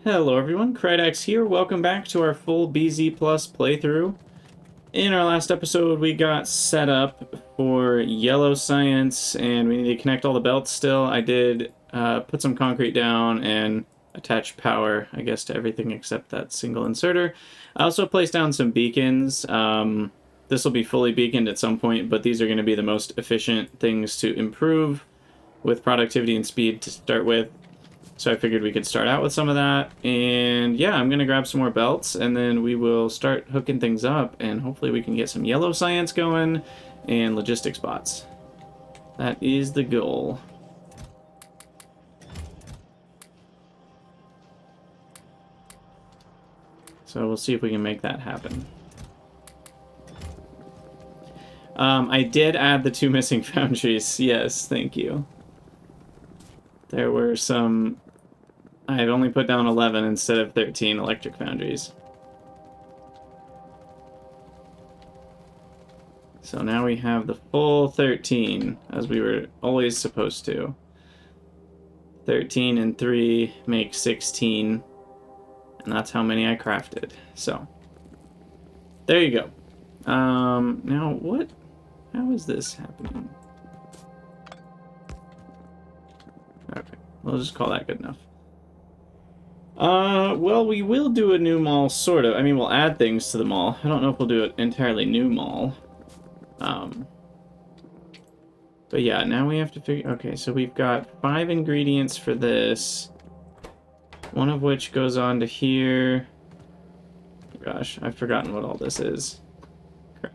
Hello everyone, Krydax here. Welcome back to our full BZ Plus playthrough. In our last episode, we got set up for yellow science, and we need to connect all the belts still. I did put some concrete down and attach power, I guess, to everything except that single inserter. I also placed down some beacons. This will be fully beaconed at some point, but these are going to be the most efficient things to improve with productivity and speed to start with. So I figured we could start out with some of that. And yeah, I'm going to grab some more belts and then we will start hooking things up and hopefully we can get some yellow science going and logistics bots. That is the goal. So we'll see if we can make that happen. I did add the 2 missing foundries. Yes, thank you. There were some... I've only put down 11 instead of 13 electric foundries. So now we have the full 13, as we were always supposed to. 13 and 3 make 16, and that's how many I crafted. So, there you go. Now what? How is this happening? Okay, we'll just call that good enough. Well, we will do a new mall, sort of. I mean, we'll add things to the mall. I don't know if we'll do an entirely new mall. But yeah, now we have to figure... Okay, so we've got 5 ingredients for this. One of which goes on to here. Gosh, I've forgotten what all this is. Crap.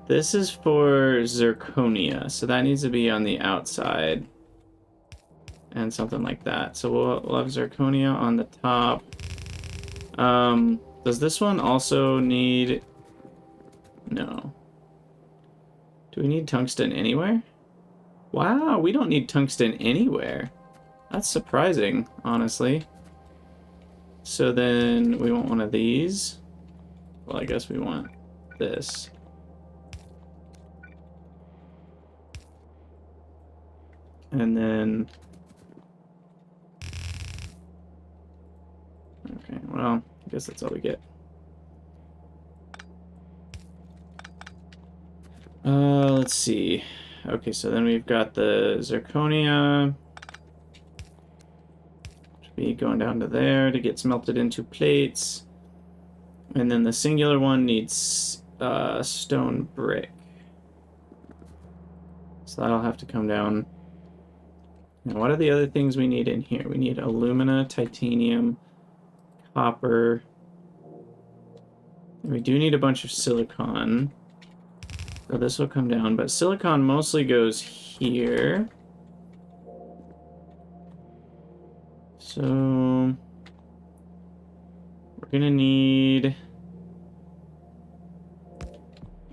This is for zirconia, so that needs to be on the outside. And something like that. So we'll have zirconia on the top. Does this one also need... No. Do we need tungsten anywhere? Wow, we don't need tungsten anywhere. That's surprising, honestly. So then we want one of these. Well, I guess we want this. And then... Okay, well, I guess that's all we get. Let's see. Okay, so then we've got the zirconia. Should be going down to there to get smelted into plates. And then the singular one needs stone brick. So that'll have to come down. Now, what are the other things we need in here? We need alumina, titanium, copper. And we do need a bunch of silicon. So this will come down, but silicon mostly goes here. So we're gonna need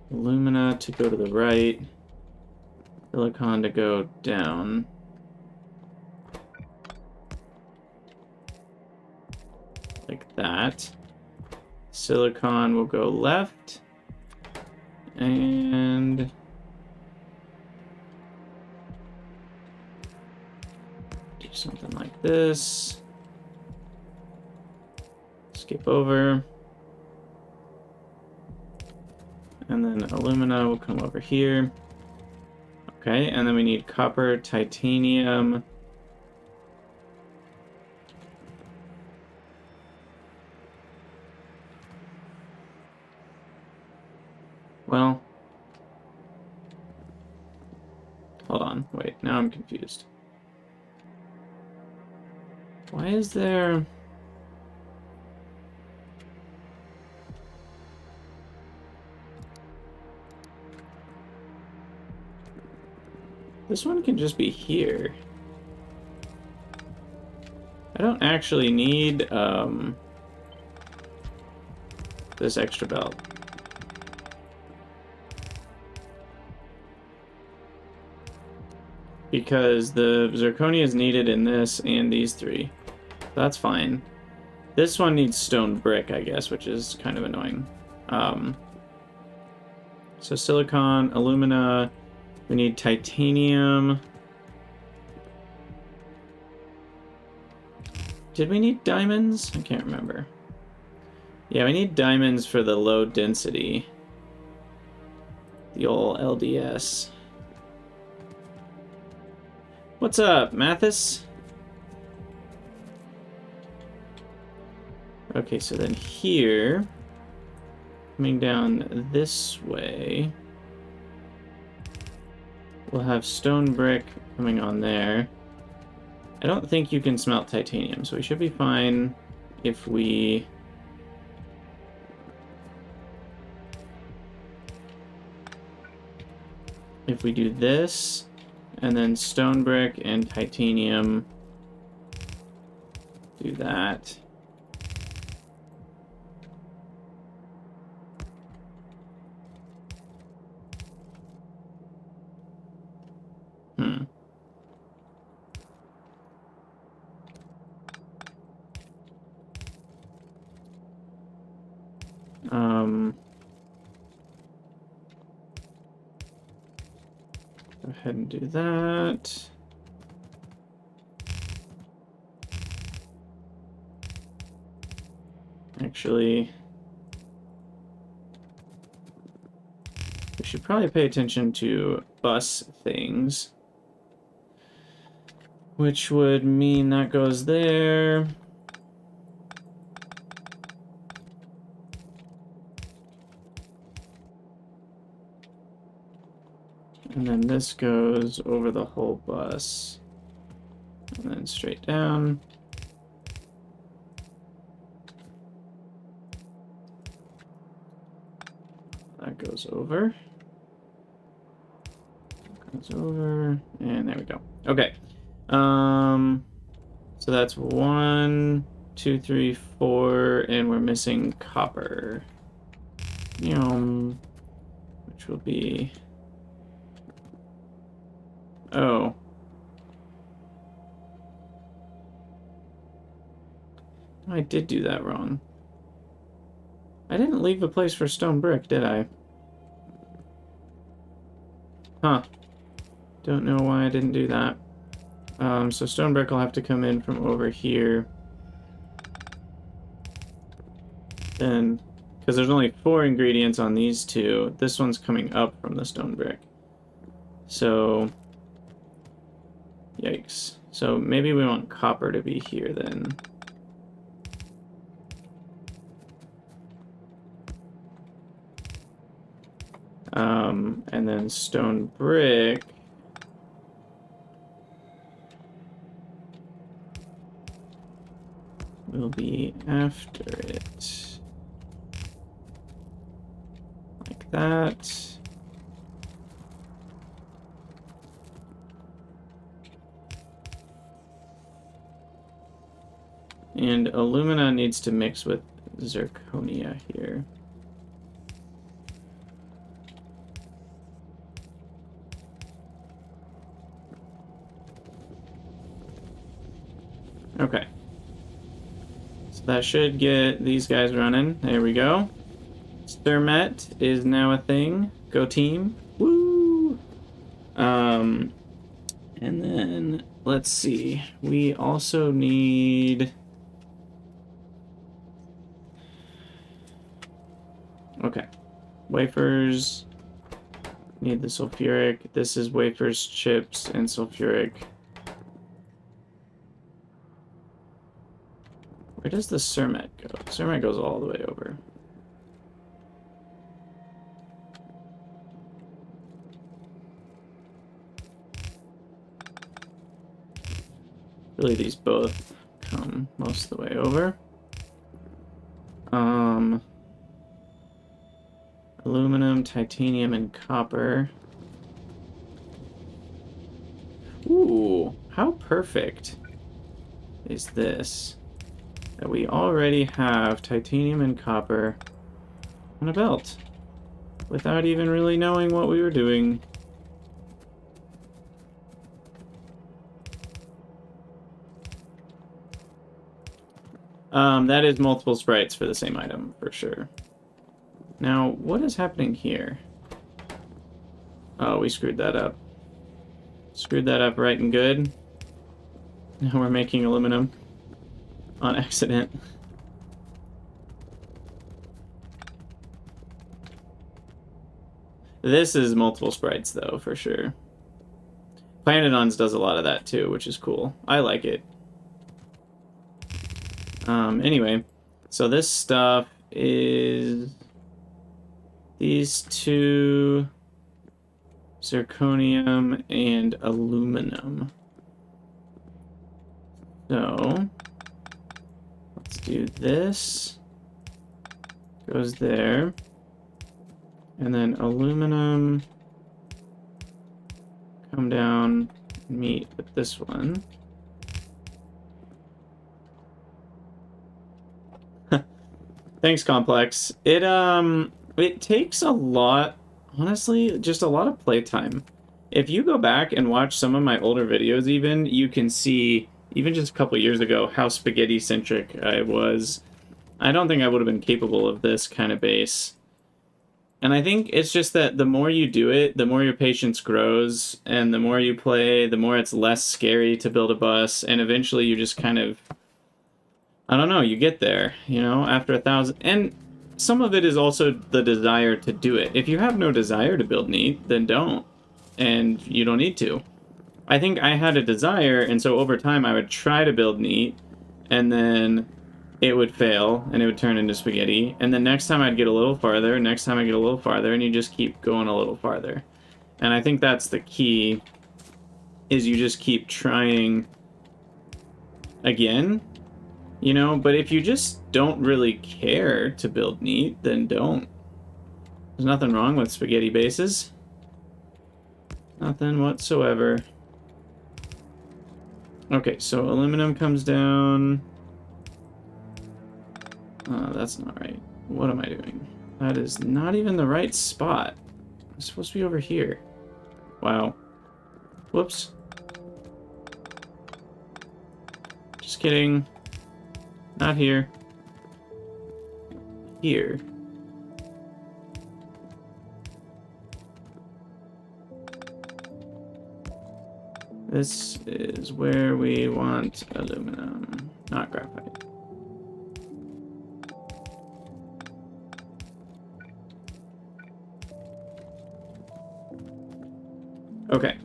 alumina to go to the right, silicon to go down. Like that. Silicon will go left. And do something like this. Skip over. And then alumina will come over here. Okay, and then we need copper, titanium. Well, hold on, wait, now I'm confused. Why is there... This one can just be here. I don't actually need, this extra belt. Because the zirconia is needed in this and these 3. That's fine. This one needs stone brick, I guess, which is kind of annoying. So silicon, alumina, we need titanium. Did we need diamonds? I can't remember. Yeah, we need diamonds for the low density. The old LDS. What's up, Mathis? Okay, so then here, coming down this way, we'll have stone brick coming on there. I don't think you can smelt titanium, so we should be fine if we... if we do this, and then stone brick and titanium, do that. Go ahead and do that. Actually, we should probably pay attention to bus things, which would mean that goes there. And then this goes over the whole bus. And then straight down. That goes over. Goes over. And there we go. Okay. So that's 1, 2, 3, 4, and we're missing copper. Which will be... oh. I did do that wrong. I didn't leave a place for stone brick, did I? Huh. Don't know why I didn't do that. So stone brick will have to come in from over here. Then, because there's only 4 ingredients on these two, this one's coming up from the stone brick. So, yikes. So maybe we want copper to be here then. And then stone brick will be after it. Like that. And alumina needs to mix with zirconia here. Okay. So that should get these guys running. There we go. Thermet is now a thing. Go team. Woo! And then, let's see. We also need... okay. Wafers. Need the sulfuric. This is wafers, chips, and sulfuric. Where does the Cermet go? Cermet goes all the way over. Really, these both come most of the way over. Aluminum, titanium, and copper. Ooh, how perfect is this? That we already have titanium and copper on a belt without even really knowing what we were doing. That is multiple sprites for the same item, for sure. Now, what is happening here? Oh, we screwed that up. Screwed that up right and good. Now we're making aluminum. on accident. This is multiple sprites, though, for sure. Planetons does a lot of that, too, which is cool. I like it. Anyway, so this stuff is these two, zirconium and aluminum. So, let's do this. Goes there. And then aluminum, come down and meet with this one. Thanks, Complex. It takes a lot, honestly, just a lot of playtime. If you go back and watch some of my older videos even, you can see, even just a couple years ago, how spaghetti-centric I was. I don't think I would have been capable of this kind of base. And I think it's just that the more you do it, the more your patience grows, and the more you play, the more it's less scary to build a bus, and eventually you just kind of, I don't know, you get there, you know, after 1,000. And some of it is also the desire to do it. If you have no desire to build neat, then don't. And you don't need to. I think I had a desire, and so over time I would try to build neat, and then it would fail, and it would turn into spaghetti. And then next time I'd get a little farther, next time I get a little farther, and you just keep going a little farther. And I think that's the key, is you just keep trying again, you know? But if you just don't really care to build neat, then don't. There's nothing wrong with spaghetti bases. Nothing whatsoever. Okay, so aluminum comes down. That's not right. What am I doing? That is not even the right spot. I'm supposed to be over here. Wow. Whoops. Just kidding. Not here. Here. This is where we want aluminum, not graphite. Okay.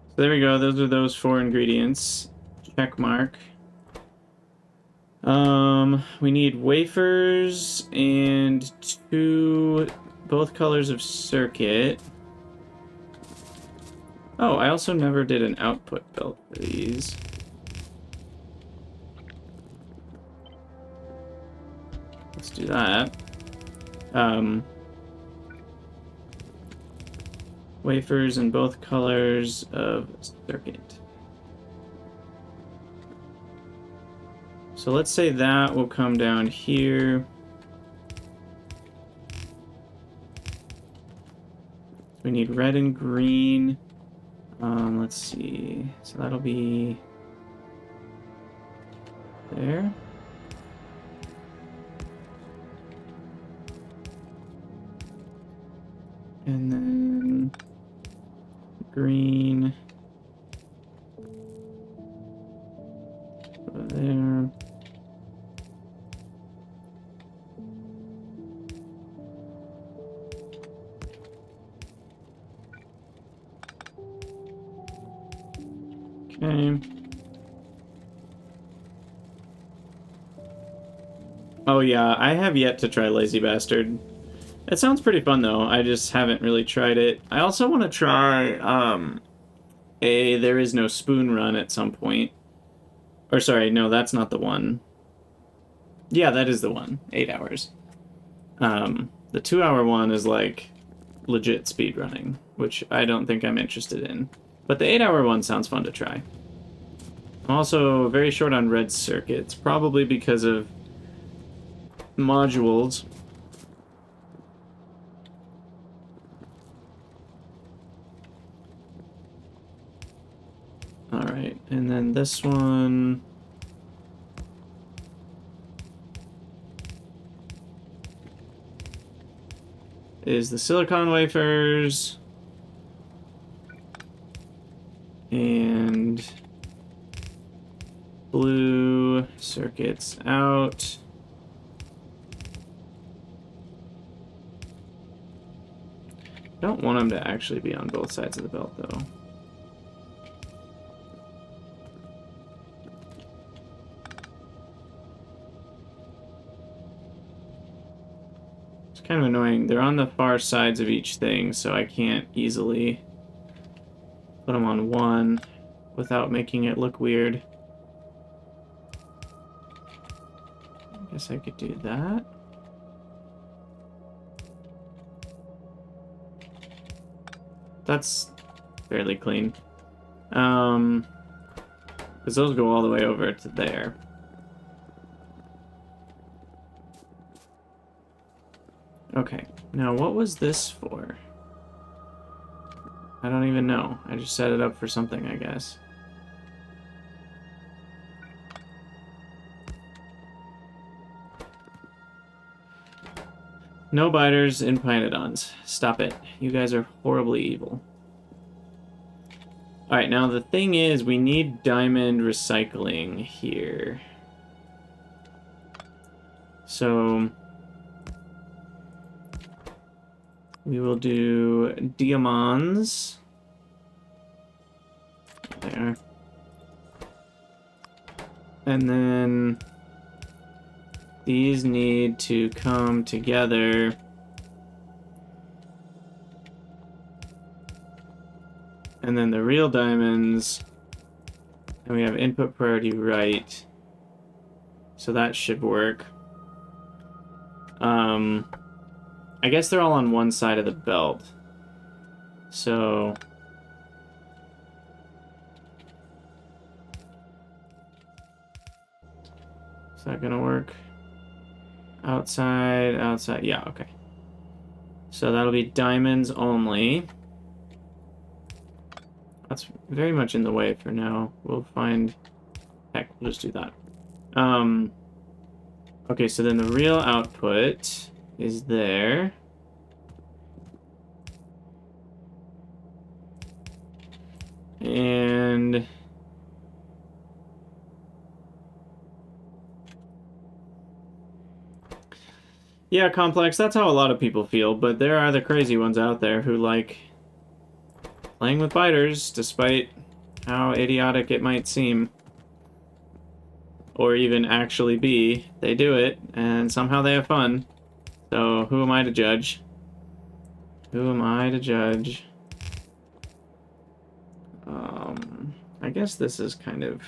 So there we go. Those are those 4 ingredients. Check mark. We need wafers and 2, both colors of circuit. Oh, I also never did an output belt for these. Let's do that. Wafers in both colors of circuit. So let's say that will come down here. We need red and green. Let's see. So that'll be there. And then green over there. Okay. Oh yeah, I have yet to try Lazy Bastard. It sounds pretty fun though. I just haven't really tried it. I also want to try a There Is No Spoon run at some point. Or sorry, no, that's not the one. Yeah, that is the one. 8 hours. The 2-hour one is like legit speedrunning, which I don't think I'm interested in. But the 8-hour one sounds fun to try. I'm also very short on red circuits, probably because of modules. Alright, and then this one is the silicon wafers. And blue circuits out. Don't want them to actually be on both sides of the belt, though. It's kind of annoying. They're on the far sides of each thing, so I can't easily put them on one without making it look weird. I guess I could do that. That's fairly clean. Because those go all the way over to there. Okay, now what was this for? I don't even know. I just set it up for something, I guess. No biters in Pinodons. Stop it. You guys are horribly evil. Alright, now the thing is, we need diamond recycling here. So we will do diamonds. There. And then these need to come together. And then the real diamonds. And we have input priority right. So that should work. I guess they're all on one side of the belt. So is that gonna work? Outside, outside. Yeah, okay. So that'll be diamonds only. That's very much in the way for now. We'll find... Heck, we'll just do that. Okay, so then the real output is there. And... yeah, Complex, that's how a lot of people feel, but there are the crazy ones out there who like playing with biters, despite how idiotic it might seem. Or even actually be. They do it, and somehow they have fun. So, who am I to judge? Who am I to judge? I guess this is kind of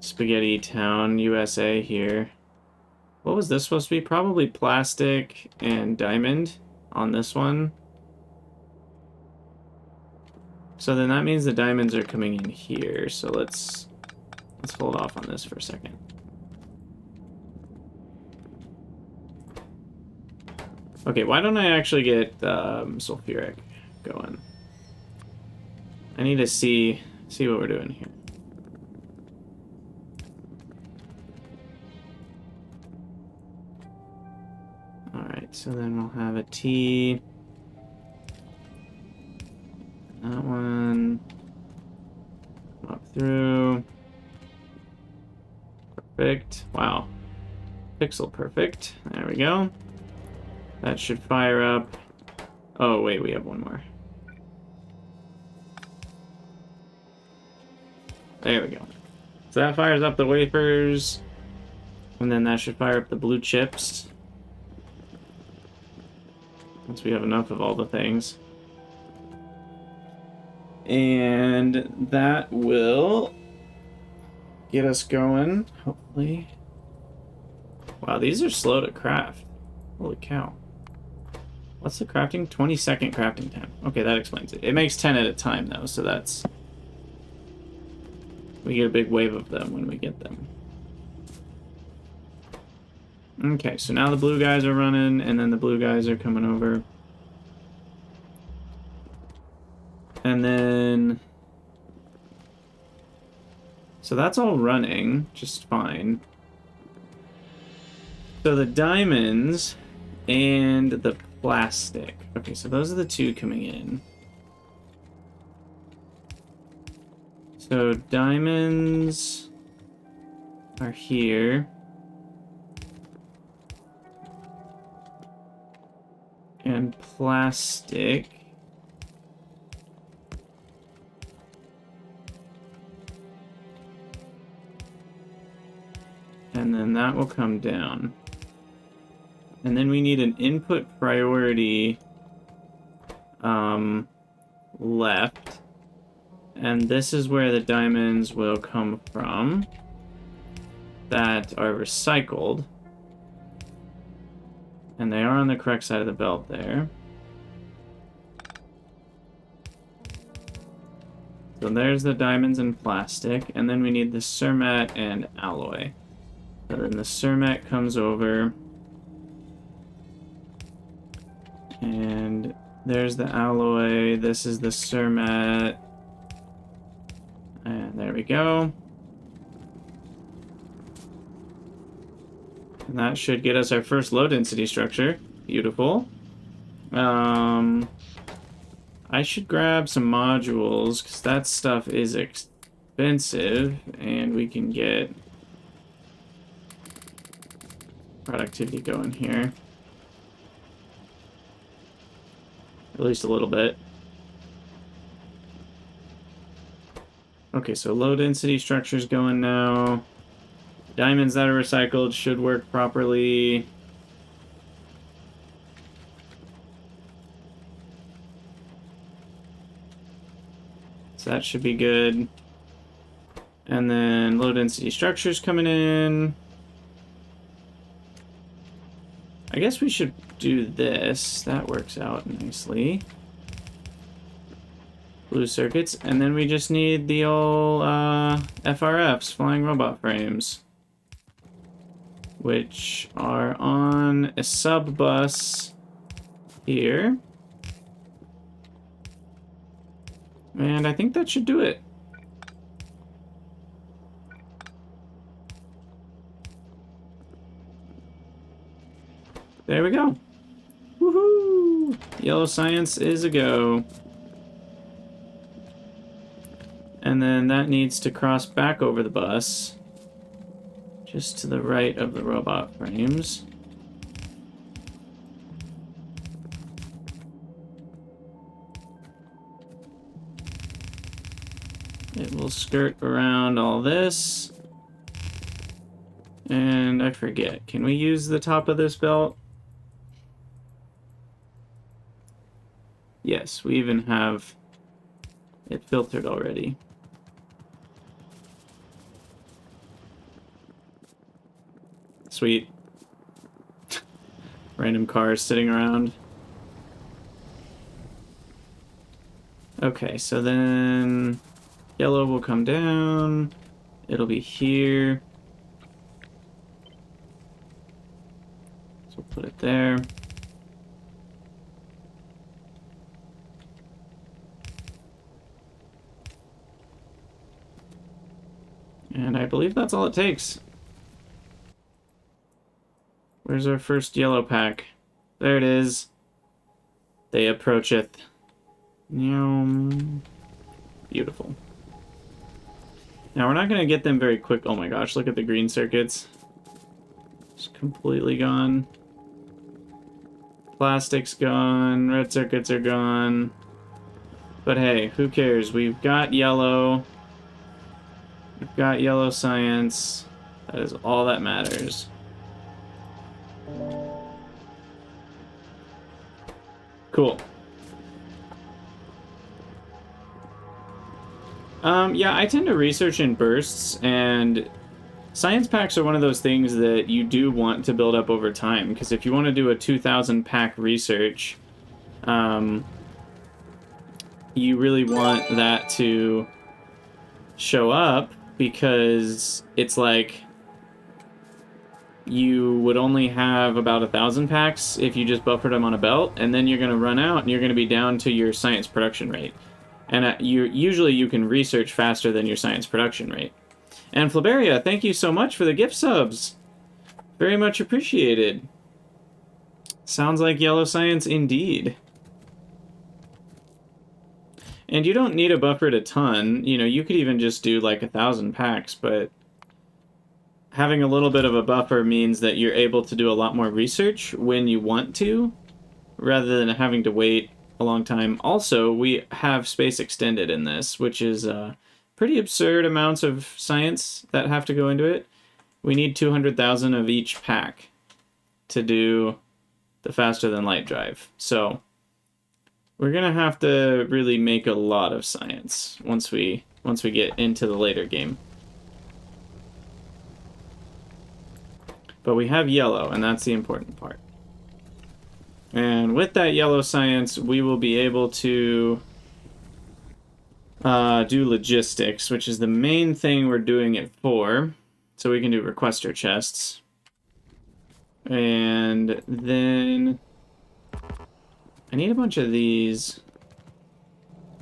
Spaghetti Town, USA here. What was this supposed to be? Probably plastic and diamond on this one. So then that means the diamonds are coming in here. So let's hold off on this for a second. Okay, why don't I actually get sulfuric going? I need to see what we're doing here. Alright, so then we'll have a T. That one. Up through. Perfect. Wow. Pixel perfect. There we go. That should fire up. Oh, wait, we have one more. There we go. So that fires up the wafers. And then that should fire up the blue chips. Once we have enough of all the things. And that will get us going, hopefully. Wow, these are slow to craft. Holy cow. What's the crafting? 20-second crafting time. Okay, that explains it. It makes 10 at a time, though, so that's... we get a big wave of them when we get them. Okay, so now the blue guys are running, and then the blue guys are coming over. And then... so that's all running, just fine. So the diamonds and the plastic. Okay, so those are the two coming in. So diamonds are here. And plastic. And then that will come down. And then we need an input priority left. And this is where the diamonds will come from that are recycled. And they are on the correct side of the belt there. So there's the diamonds and plastic. And then we need the cermet and alloy. So then the cermet comes over. And there's the alloy. This is the cermet. And there we go. And that should get us our first low density structure. Beautiful. I should grab some modules, because that stuff is expensive, and we can get productivity going here. At least a little bit. Okay, so low density structures going now. Diamonds that are recycled should work properly. So that should be good. And then low density structures coming in. I guess we should do this. That works out nicely. Blue circuits. And then we just need the old FRFs, flying robot frames, which are on a sub bus here. And I think that should do it. There we go. Woohoo! Yellow science is a go. And then that needs to cross back over the bus, just to the right of the robot frames. It will skirt around all this. And I forget, can we use the top of this belt? Yes, we even have it filtered already. Sweet. Random cars sitting around. Okay, so then yellow will come down. It'll be here. So we'll put it there. And I believe that's all it takes. Where's our first yellow pack? There it is. They approacheth. Beautiful. Now we're not going to get them very quick. Oh my gosh, look at the green circuits. It's completely gone. Plastic's gone. Red circuits are gone. But hey, who cares? We've got yellow. We've got yellow science. That is all that matters. Cool. Yeah, I tend to research in bursts, and science packs are one of those things that you do want to build up over time, because if you want to do a 2,000 pack research, you really want that to show up, because it's like you would only have about 1,000 packs if you just buffered them on a belt, and then you're going to run out and you're going to be down to your science production rate. And usually you can research faster than your science production rate. And Flaberia, thank you so much for the gift subs. Very much appreciated. Sounds like yellow science indeed. And you don't need a buffer a ton. You know, you could even just do like 1,000 packs, but having a little bit of a buffer means that you're able to do a lot more research when you want to, rather than having to wait a long time. Also, we have space extended in this, which is pretty absurd amounts of science that have to go into it. We need 200,000 of each pack to do the faster than light drive. So we're gonna have to really make a lot of science once we get into the later game. But we have yellow, and that's the important part. And with that yellow science, we will be able to do logistics, which is the main thing we're doing it for. So we can do requester chests. And then I need a bunch of these.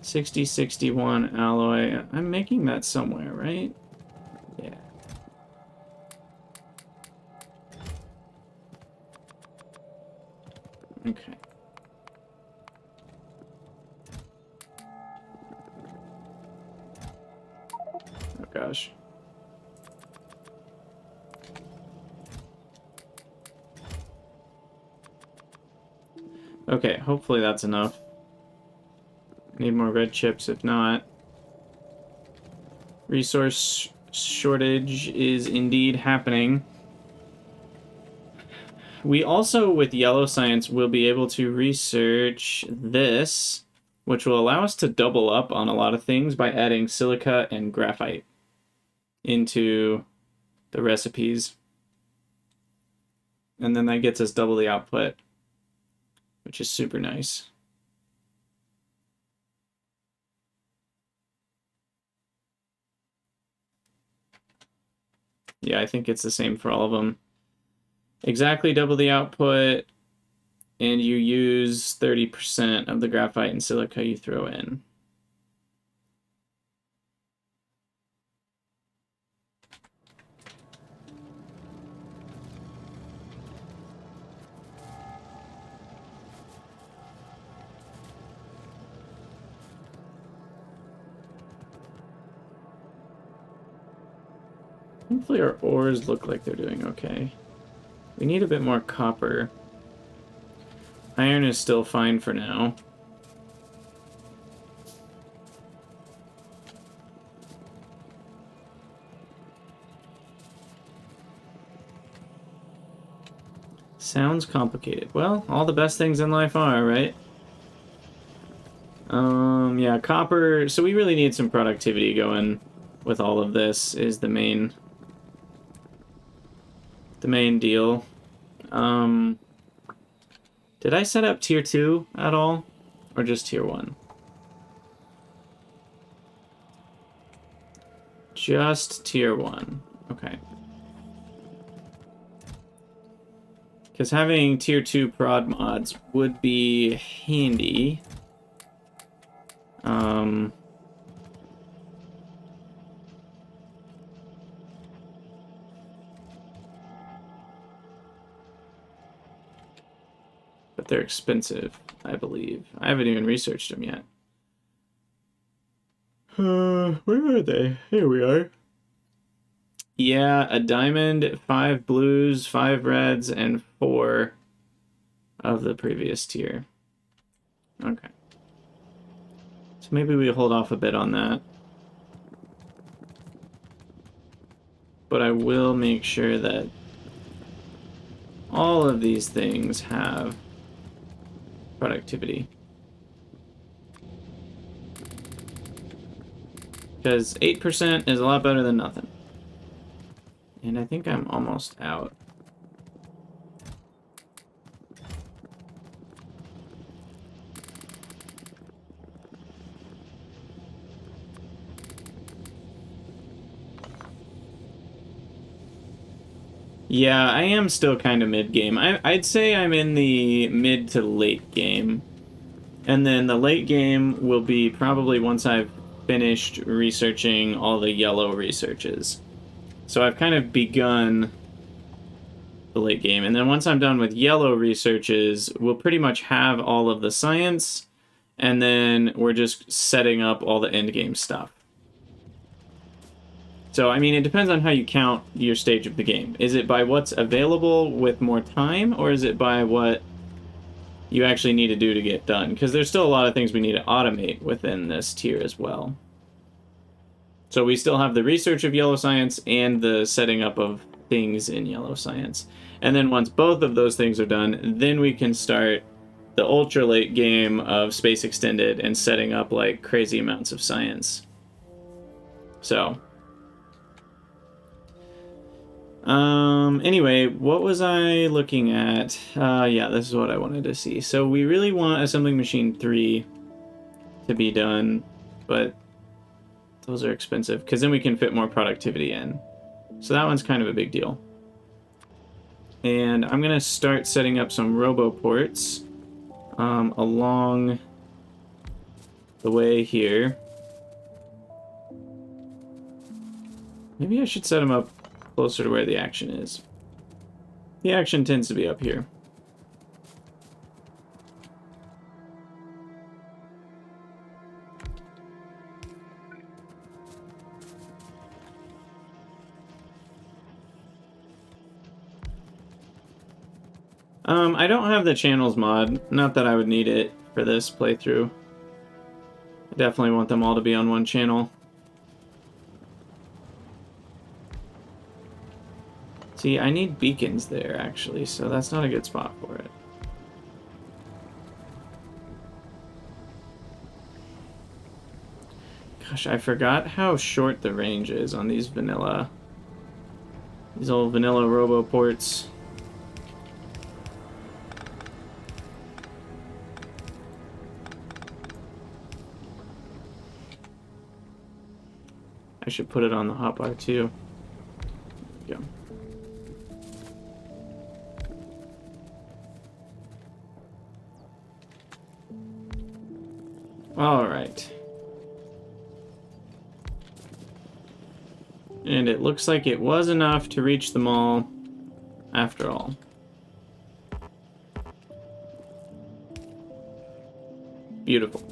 6061 alloy. I'm making that somewhere, right? Yeah. Okay. Oh gosh. Okay, hopefully that's enough. Need more red chips if not. Resource shortage is indeed happening. We also, with yellow science, will be able to research this, which will allow us to double up on a lot of things by adding silica and graphite into the recipes. And then that gets us double the output, which is super nice. Yeah, I think it's the same for all of them. Exactly double the output, and you use 30% of the graphite and silica you throw in. Hopefully our ores look like they're doing okay. We need a bit more copper. Iron is still fine for now. Sounds complicated. Well, all the best things in life are, right? Yeah, copper. So we really need some productivity going with all of this is the main deal. Did I set up tier 2 at all? Or just tier 1? Just tier 1. Okay. Because having tier 2 prod mods would be handy. But they're expensive, I believe. I haven't even researched them yet. Where are they? Here we are. Yeah, a diamond, 5 blues, 5 reds, and 4 of the previous tier. Okay. So maybe we hold off a bit on that. But I will make sure that all of these things have productivity. Because 8% is a lot better than nothing. And I think I'm almost out. Yeah, I am still kind of mid-game. I'd say I'm in the mid to late game. And then the late game will be probably once I've finished researching all the yellow researches. So I've kind of begun the late game. And then once I'm done with yellow researches, we'll pretty much have all of the science. And then we're just setting up all the endgame stuff. So, I mean, it depends on how you count your stage of the game. Is it by what's available with more time, or is it by what you actually need to do to get done? Because there's still a lot of things we need to automate within this tier as well. So we still have the research of yellow science and the setting up of things in yellow science. And then once both of those things are done, then we can start the ultra late game of Space Extended and setting up like crazy amounts of science. So anyway, what was I looking at? Yeah, this is what I wanted to see. So we really want Assembling Machine 3 to be done, but those are expensive, because then we can fit more productivity in. So that one's kind of a big deal. And I'm going to start setting up some roboports along the way here. Maybe I should set them up closer to where the action is. The action tends to be up here. I don't have the channels mod. Not that I would need it for this playthrough. I definitely want them all to be on one channel. See, I need beacons there, actually, so that's not a good spot for it. Gosh, I forgot how short the range is on these old vanilla roboports. I should put it on the hotbar too. There we go. All right. And it looks like it was enough to reach them all after all. Beautiful.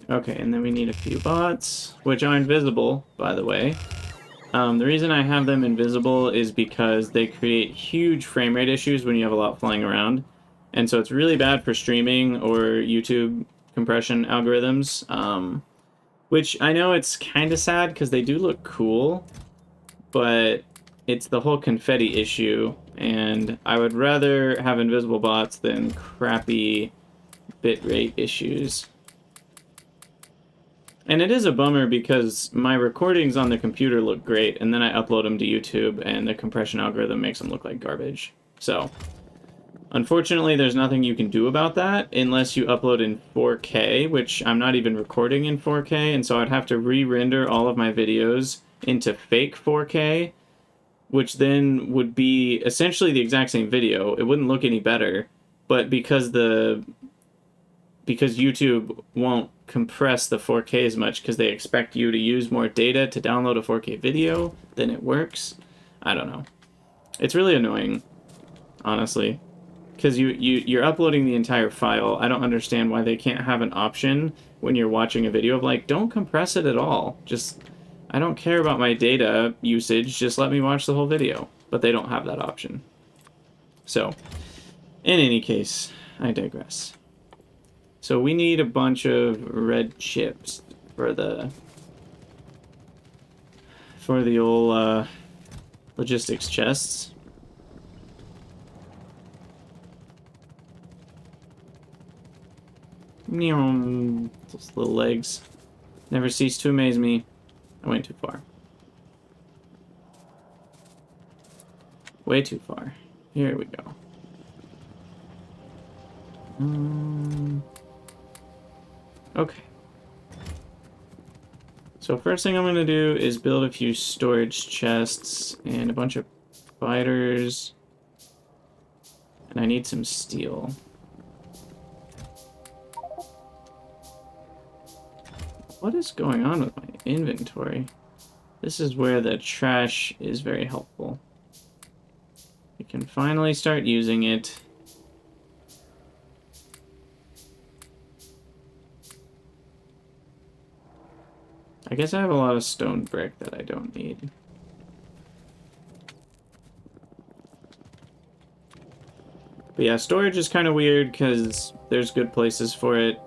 Okay, and then we need a few bots, which are invisible, by the way. The reason I have them invisible is because they create huge frame rate issues when you have a lot flying around. And so it's really bad for streaming or YouTube compression algorithms. Which I know it's kind of sad because they do look cool, but it's the whole confetti issue, and I would rather have invisible bots than crappy bitrate issues. And it is a bummer because my recordings on the computer look great, and then I upload them to YouTube, and the compression algorithm makes them look like garbage. So, unfortunately, there's nothing you can do about that unless you upload in 4K, which I'm not even recording in 4K, and so I'd have to re-render all of my videos into fake 4K, which then would be essentially the exact same video. It wouldn't look any better, but because YouTube won't compress the 4K as much because they expect you to use more data to download a 4K video, then it works. I don't know. It's really annoying, honestly, because you're uploading the entire file. I don't understand why they can't have an option when you're watching a video of like, don't compress it at all. Just, I don't care about my data usage, just let me watch the whole video. But they don't have that option. So, in any case, I digress. So we need a bunch of red chips for the old logistics chests. Those little legs never cease to amaze me. I went too far. Way too far. Here we go. Okay. So first thing I'm going to do is build a few storage chests and a bunch of fighters. And I need some steel. What is going on with my inventory? This is where the trash is very helpful. I can finally start using it. I guess I have a lot of stone brick that I don't need. But yeah, storage is kind of weird because there's good places for it.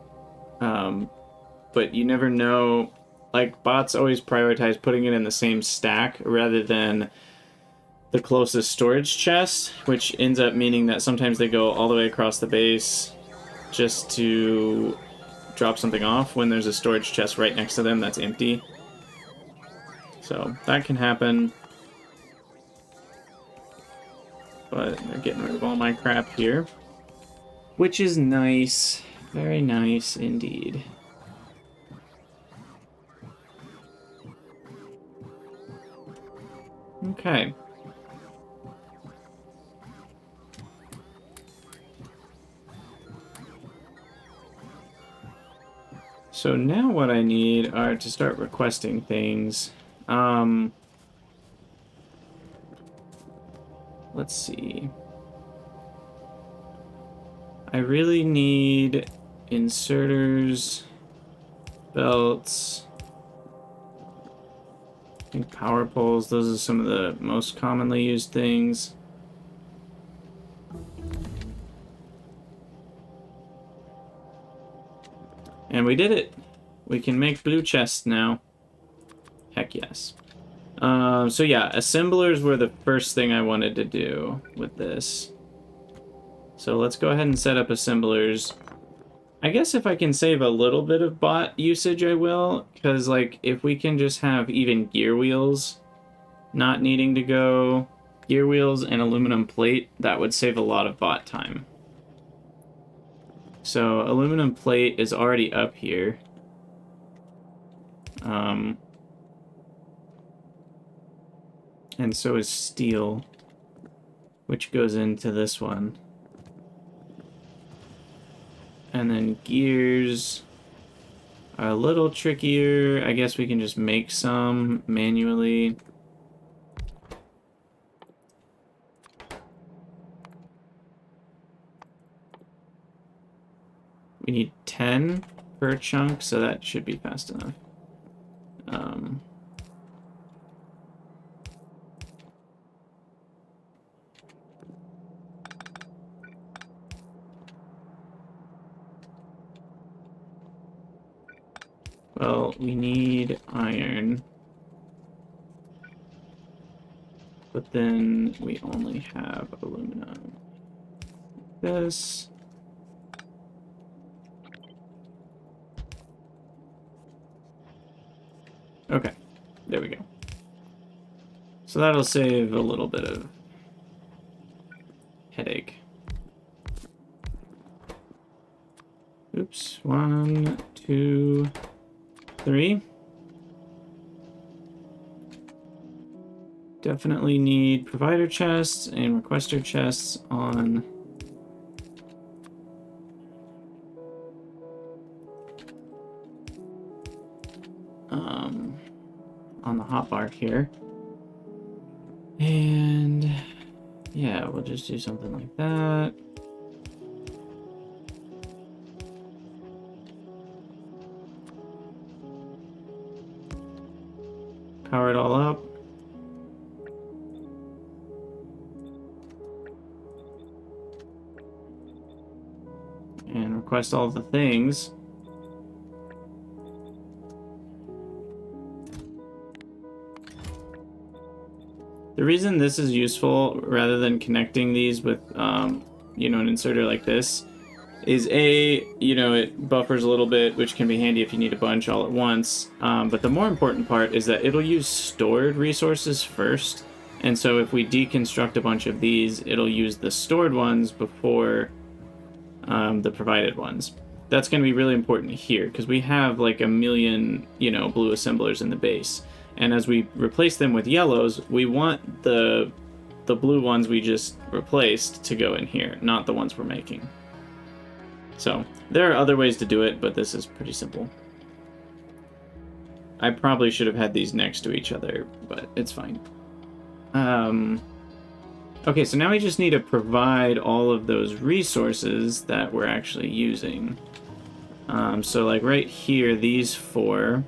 But you never know. Like, bots always prioritize putting it in the same stack rather than the closest storage chest, which ends up meaning that sometimes they go all the way across the base just to drop something off when there's a storage chest right next to them that's empty. So that can happen. But they're getting rid of all my crap here. Which is nice. Very nice indeed. Okay. So now what I need are to start requesting things. Let's see. I really need inserters, belts, I think power poles. Those are some of the most commonly used things. And we did it. We can make blue chests now. Heck yes. So yeah, assemblers were the first thing I wanted to do with this. So let's go ahead and set up assemblers. I guess if I can save a little bit of bot usage, I will. Because, like, if we can just have even gear wheels not needing to go, gear wheels and aluminum plate, that would save a lot of bot time. So aluminum plate is already up here. And so is steel, which goes into this one. And then gears are a little trickier. I guess we can just make some manually. We need 10 per chunk, so that should be fast enough. Well, we need iron. But then we only have aluminum. This. Okay, there we go. So that'll save a little bit of headache. Oops, 1, 2, 3. Definitely need provider chests and requester chests on the hotbar here. And yeah, we'll just do something like that. Power it all up. And request all the things. The reason this is useful, rather than connecting these with, you know, an inserter like this, is you know, it buffers a little bit, which can be handy if you need a bunch all at once. But the more important part is that it'll use stored resources first. And so if we deconstruct a bunch of these, it'll use the stored ones before the provided ones. That's going to be really important here, because we have like a million, you know, blue assemblers in the base. And as we replace them with yellows, we want the blue ones we just replaced to go in here, not the ones we're making. So there are other ways to do it, but this is pretty simple. I probably should have had these next to each other, but it's fine. Okay, so now we just need to provide all of those resources that we're actually using. So like right here, these 4.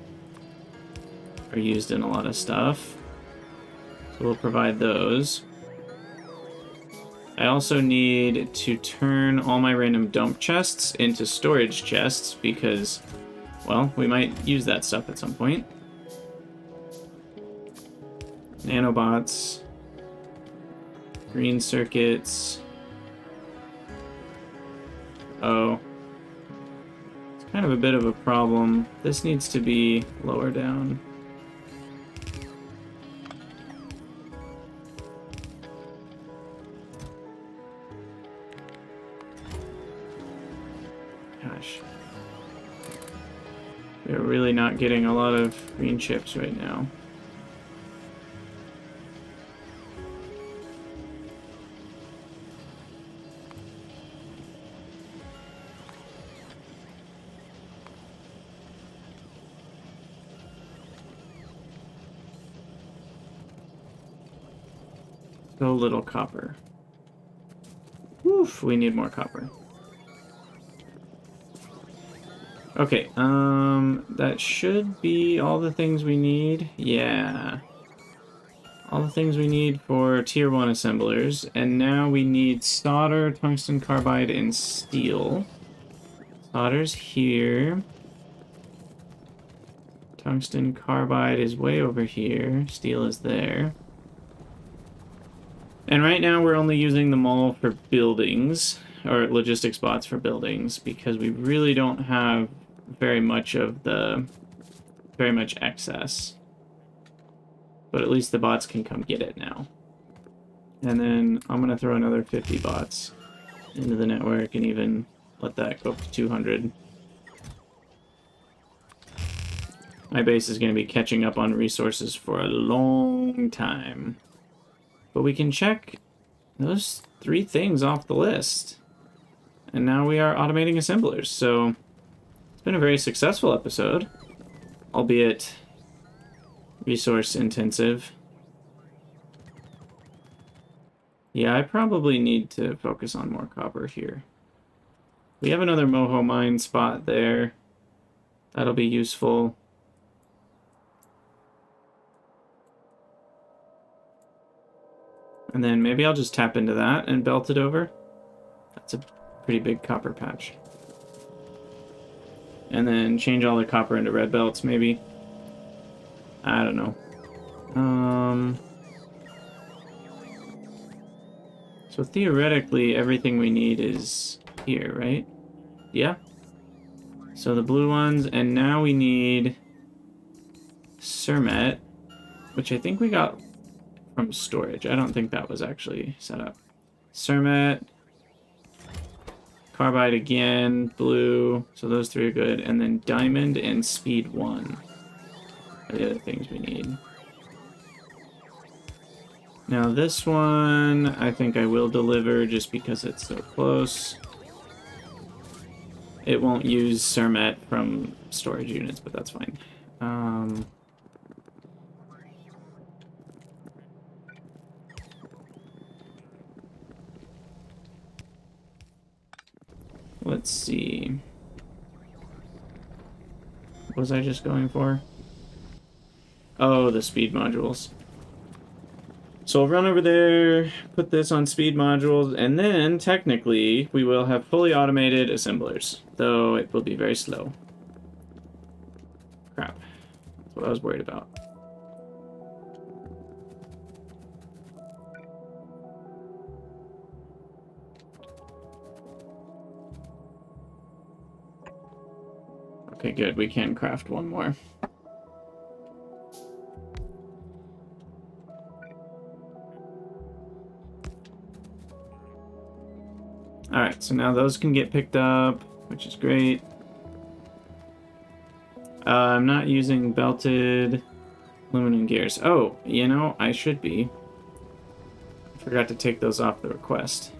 are used in a lot of stuff. So we'll provide those. I also need to turn all my random dump chests into storage chests because, well, we might use that stuff at some point. Nanobots. Green circuits. Oh. It's kind of a bit of a problem. This needs to be lower down. Gosh. We're really not getting a lot of green chips right now. So little copper. Oof, we need more copper. Okay, that should be all the things we need. Yeah. All the things we need for tier 1 assemblers. And now we need solder, tungsten carbide, and steel. Solder's here. Tungsten carbide is way over here. Steel is there. And right now we're only using them all for buildings, or logistics bots for buildings, because we really don't have very much excess. But at least the bots can come get it now. And then I'm going to throw another 50 bots into the network and even let that go up to 200. My base is going to be catching up on resources for a long time. But we can check those 3 things off the list. And now we are automating assemblers, so it's been a very successful episode, albeit resource intensive. Yeah, I probably need to focus on more copper here. We have another moho mine spot there. That'll be useful. And then maybe I'll just tap into that and belt it over. That's a pretty big copper patch. And then change all the copper into red belts, maybe. I don't know. So theoretically, everything we need is here, right? Yeah. So the blue ones, and now we need Cermet, which I think we got from storage. I don't think that was actually set up. Cermet, carbide again, blue, so those 3 are good, and then diamond and speed 1 are the other things we need. Now this one, I think I will deliver just because it's so close. It won't use Cermet from storage units, but that's fine. Let's see. What was I just going for? Oh, the speed modules. So I'll run over there, put this on speed modules, and then, technically, we will have fully automated assemblers, though it will be very slow. Crap. That's what I was worried about. Okay, good. We can craft one more. Alright, so now those can get picked up, which is great. I'm not using belted aluminum gears. Oh, you know, I should be. I forgot to take those off the request.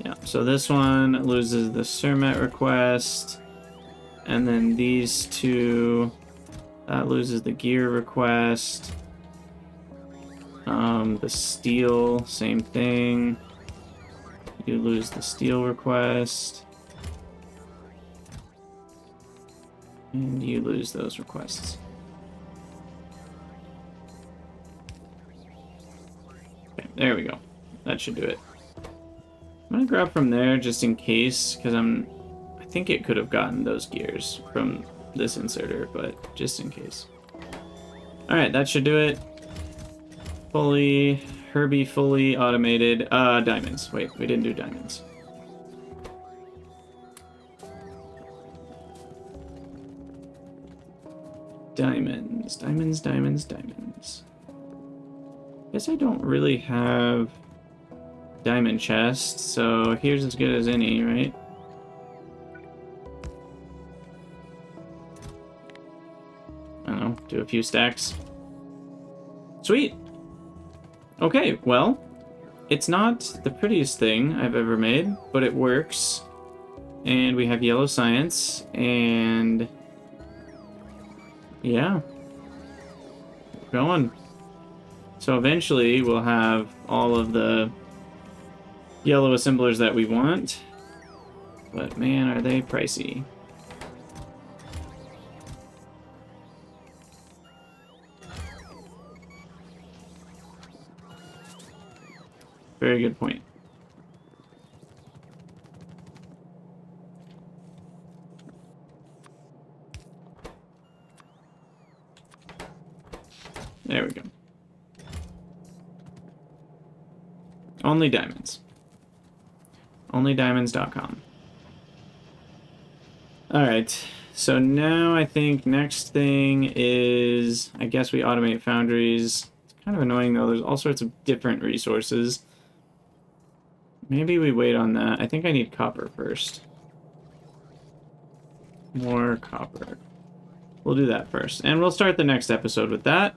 Yeah, so this one loses the Cermet request, and then these 2, that loses the gear request. The steel, same thing. You lose the steel request. And you lose those requests. Okay, there we go. That should do it. I'm gonna grab from there just in case, because I think it could have gotten those gears from this inserter, but just in case. Alright, that should do it. Herbie fully automated. Diamonds. Wait, we didn't do diamonds. Diamonds. Guess I don't really have diamond chest, so here's as good as any, right? I don't know, do a few stacks. Sweet! Okay, well, it's not the prettiest thing I've ever made, but it works. And we have yellow science, and yeah, we're going. So eventually we'll have all of the yellow assemblers that we want, but man, are they pricey. Very good point. There we go. Only diamonds. OnlyDiamonds.com. Alright, so now I think next thing is, I guess we automate foundries. It's kind of annoying though, there's all sorts of different resources. Maybe we wait on that. I think I need copper first. More copper. We'll do that first. And we'll start the next episode with that.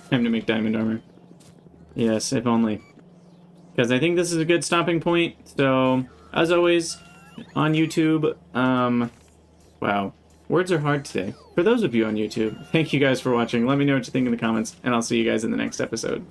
Time to make diamond armor. Yes, if only. Because I think this is a good stopping point. So, as always, on YouTube, wow. Words are hard today. For those of you on YouTube, thank you guys for watching. Let me know what you think in the comments, and I'll see you guys in the next episode.